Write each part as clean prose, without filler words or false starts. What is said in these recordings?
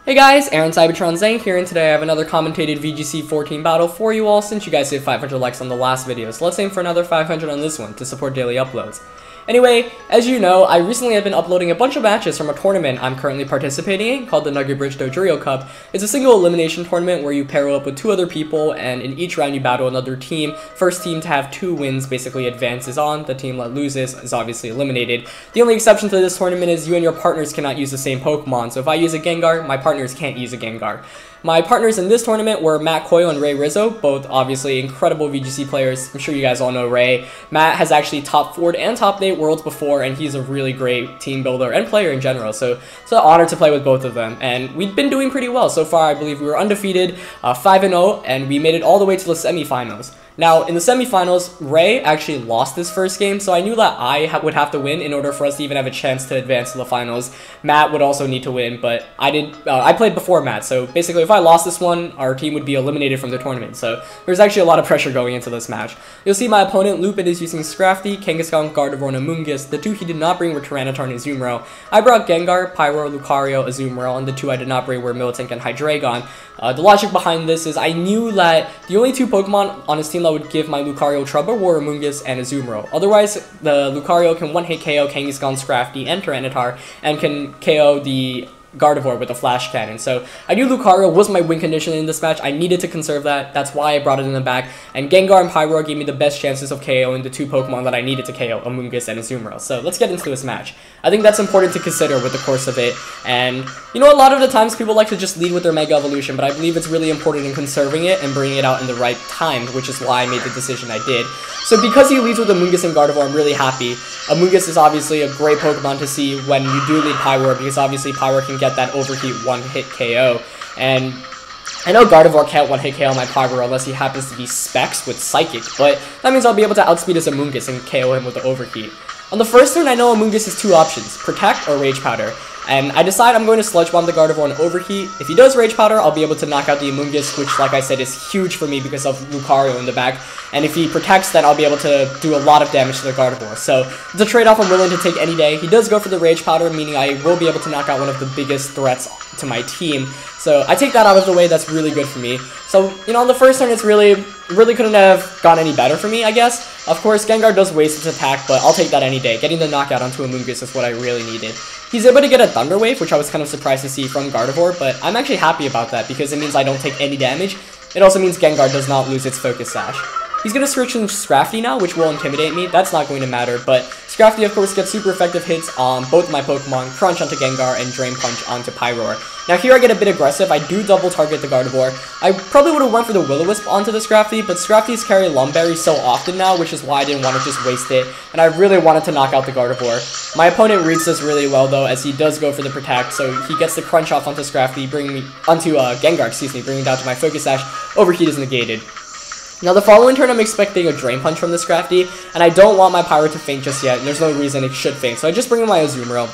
Hey guys, Aaron Cybertron Zang here, and today I have another commentated VGC 14 battle for you all since you guys did 500 likes on the last video, so let's aim for another 500 on this one to support daily uploads. Anyway, as you know, I recently have been uploading a bunch of matches from a tournament I'm currently participating in called the Nugget Bridge Dodrio Cup. It's a single elimination tournament where you pair up with 2 other people, and in each round you battle another team. First team to have 2 wins basically advances on. The team that loses is obviously eliminated. The only exception to this tournament is you and your partners cannot use the same Pokemon, so if I use a Gengar, my partners can't use a Gengar. My partners in this tournament were Matt Coyle and Ray Rizzo, both obviously incredible VGC players. I'm sure you guys all know Ray. Matt has actually top 4'd and top 8 worlds before, and he's a really great team builder and player in general, so it's an honor to play with both of them. And we've been doing pretty well so far. I believe we were undefeated, 5-0, and we made it all the way to the semifinals. Now, in the semifinals, Ray actually lost his first game, so I knew that I would have to win in order for us to even have a chance to advance to the finals. Matt would also need to win, but I played before Matt, so basically if I lost this one, our team would be eliminated from the tournament, so there's actually a lot of pressure going into this match. You'll see my opponent, Lupin, is using Scrafty, Kangaskhan, Gardevoir, and Amoonguss. The 2 he did not bring were Tyranitar and Azumarill. I brought Gengar, Pyroar, Lucario, Azumarill, and the 2 I did not bring were Miltank and Hydreigon. The logic behind this is I knew that the only 2 Pokemon on his team that would give my Lucario trouble were Amoonguss and Azumarill. Otherwise, the Lucario can one-hit KO Kangaskhan, Scrafty, and Tyranitar, and can KO the Gardevoir with a Flash Cannon. So I knew Lucario was my win condition in this match. I needed to conserve that. That's why I brought it in the back. And Gengar and Pyroar gave me the best chances of KOing the 2 Pokemon that I needed to KO, Amoonguss and Azumarill. So let's get into this match. I think that's important to consider with the course of it. And you know, a lot of the times people like to just lead with their Mega Evolution, but I believe it's really important in conserving it and bringing it out in the right time, which is why I made the decision I did. So because he leads with Amoonguss and Gardevoir, I'm really happy. Amoonguss is obviously a great Pokemon to see when you do lead Pyroar, because obviously Pyroar can get that overheat one-hit KO. And I know Gardevoir can't one-hit KO my Pyroar unless he happens to be Specs with Psychic, but that means I'll be able to outspeed his Amoonguss and KO him with the overheat. On the first turn, I know Amoonguss has 2 options, Protect or Rage Powder. And I decide I'm going to Sludge Bomb the Gardevoir and Overheat. If he does Rage Powder, I'll be able to knock out the Amoonguss, which, like I said, is huge for me because of Lucario in the back. And if he protects, then I'll be able to do a lot of damage to the Gardevoir. So it's a trade-off I'm willing to take any day. He does go for the Rage Powder, meaning I will be able to knock out one of the biggest threats to my team. So I take that out of the way. That's really good for me. So, you know, on the first turn, it's really couldn't have gone any better for me, I guess. Of course, Gengar does waste its attack, but I'll take that any day. Getting the knockout onto Amoonguss is what I really needed. He's able to get a Thunder Wave, which I was kind of surprised to see from Gardevoir, but I'm actually happy about that because it means I don't take any damage. It also means Gengar does not lose its Focus Sash. He's going to switch into Scrafty now, which will intimidate me. That's not going to matter, but Scrafty, of course, gets super effective hits on both my Pokemon, Crunch onto Gengar and Drain Punch onto Pyroar. Now here I get a bit aggressive. I do double target the Gardevoir. I probably would have went for the Will-O-Wisp onto the Scrafty, but Scrafties carry Lumberry so often now, which is why I didn't want to just waste it, and I really wanted to knock out the Gardevoir. My opponent reads this really well, though, as he does go for the Protect, so he gets the Crunch off onto Scrafty, Gengar, bringing down to my Focus Sash. Overheat is negated. Now, the following turn, I'm expecting a Drain Punch from the Scrafty, and I don't want my Pyro to faint just yet, and there's no reason it should faint, so I just bring in my Azumarill.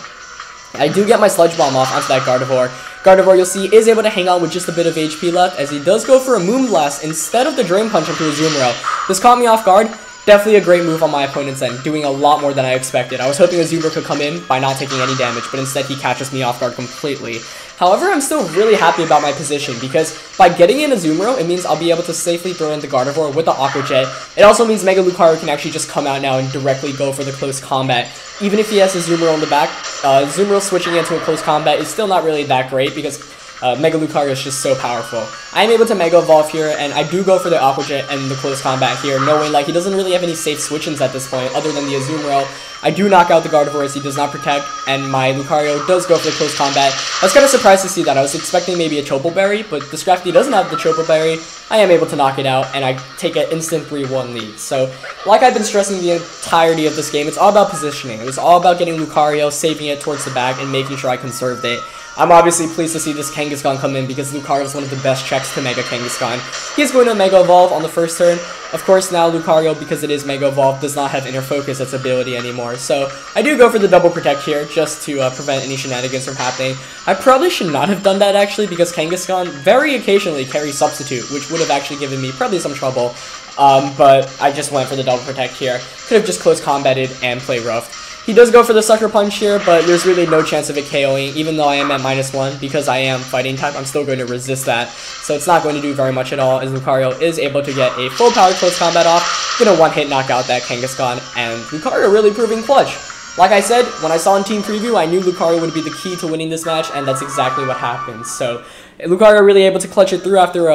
I do get my Sludge Bomb off onto that Gardevoir. Gardevoir, you'll see, is able to hang on with just a bit of HP left, as he does go for a Moonblast instead of the Drain Punch into Azumarill. This caught me off guard. Definitely a great move on my opponent's end, doing a lot more than I expected. I was hoping Azumarill could come in by not taking any damage, but instead he catches me off guard completely. However, I'm still really happy about my position, because by getting in Azumarill, it means I'll be able to safely throw in the Gardevoir with the Aqua Jet. It also means Mega Lucario can actually just come out now and directly go for the close combat. Even if he has Azumarill in the back, Azumarill switching into a close combat is still not really that great, because Mega Lucario is just so powerful. I am able to Mega Evolve here, and I do go for the Aqua Jet and the close combat here, knowing like he doesn't really have any safe switch-ins at this point, other than the Azumarill. I do knock out the Gardevoir as he does not protect, and my Lucario does go for the close combat. I was kind of surprised to see that. I was expecting maybe a Chople Berry, but the Scrafty doesn't have the Chople Berry. I am able to knock it out, and I take an instant 3-1 lead. So, like I've been stressing the entirety of this game, it's all about positioning. It was all about getting Lucario, saving it towards the back, and making sure I conserved it. I'm obviously pleased to see this Kangaskhan come in because Lucario is one of the best checks to Mega Kangaskhan. He is going to Mega Evolve on the first turn. Of course, now Lucario, because it is Mega Evolve, does not have Inner Focus its ability anymore. So I do go for the double Protect here just to prevent any shenanigans from happening. I probably should not have done that actually because Kangaskhan very occasionally carries Substitute, which would have actually given me probably some trouble. But I just went for the double Protect here. Could have just close combated and play rough. He does go for the Sucker Punch here, but there's really no chance of it KOing, even though I am at -1, because I am fighting type, I'm still going to resist that, so it's not going to do very much at all, as Lucario is able to get a full power close combat off, gonna one-hit knock out that Kangaskhan, and Lucario really proving clutch. Like I said, when I saw in team preview, I knew Lucario would be the key to winning this match, and that's exactly what happened. So, Lucario really able to clutch it through after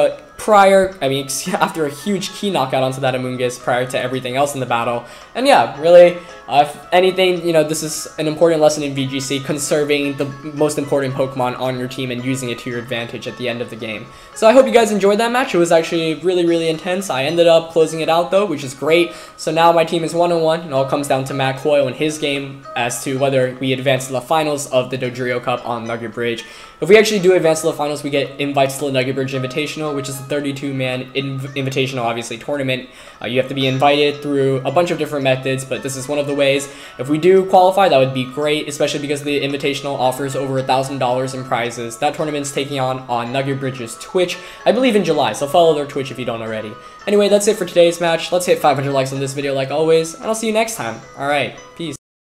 after a huge key knockout onto that Amoonguss prior to everything else in the battle. And yeah, really, if anything, you know, this is an important lesson in VGC, conserving the most important Pokemon on your team and using it to your advantage at the end of the game. So I hope you guys enjoyed that match. It was actually really, really intense. I ended up closing it out though, which is great. So now my team is 1-1. It all comes down to Matt Coyle and his game as to whether we advance to the finals of the Dodrio Cup on Nugget Bridge. If we actually do advance to the finals, we get invites to the Nugget Bridge Invitational, which is a 32-man invitational, obviously, tournament. You have to be invited through a bunch of different methods, but this is one of the ways. If we do qualify, that would be great, especially because the invitational offers over $1,000 in prizes. That tournament's taking on Nugget Bridge's Twitch, I believe in July, so follow their Twitch if you don't already. Anyway, that's it for today's match. Let's hit 500 likes on this video like always, and I'll see you next time. Alright, peace.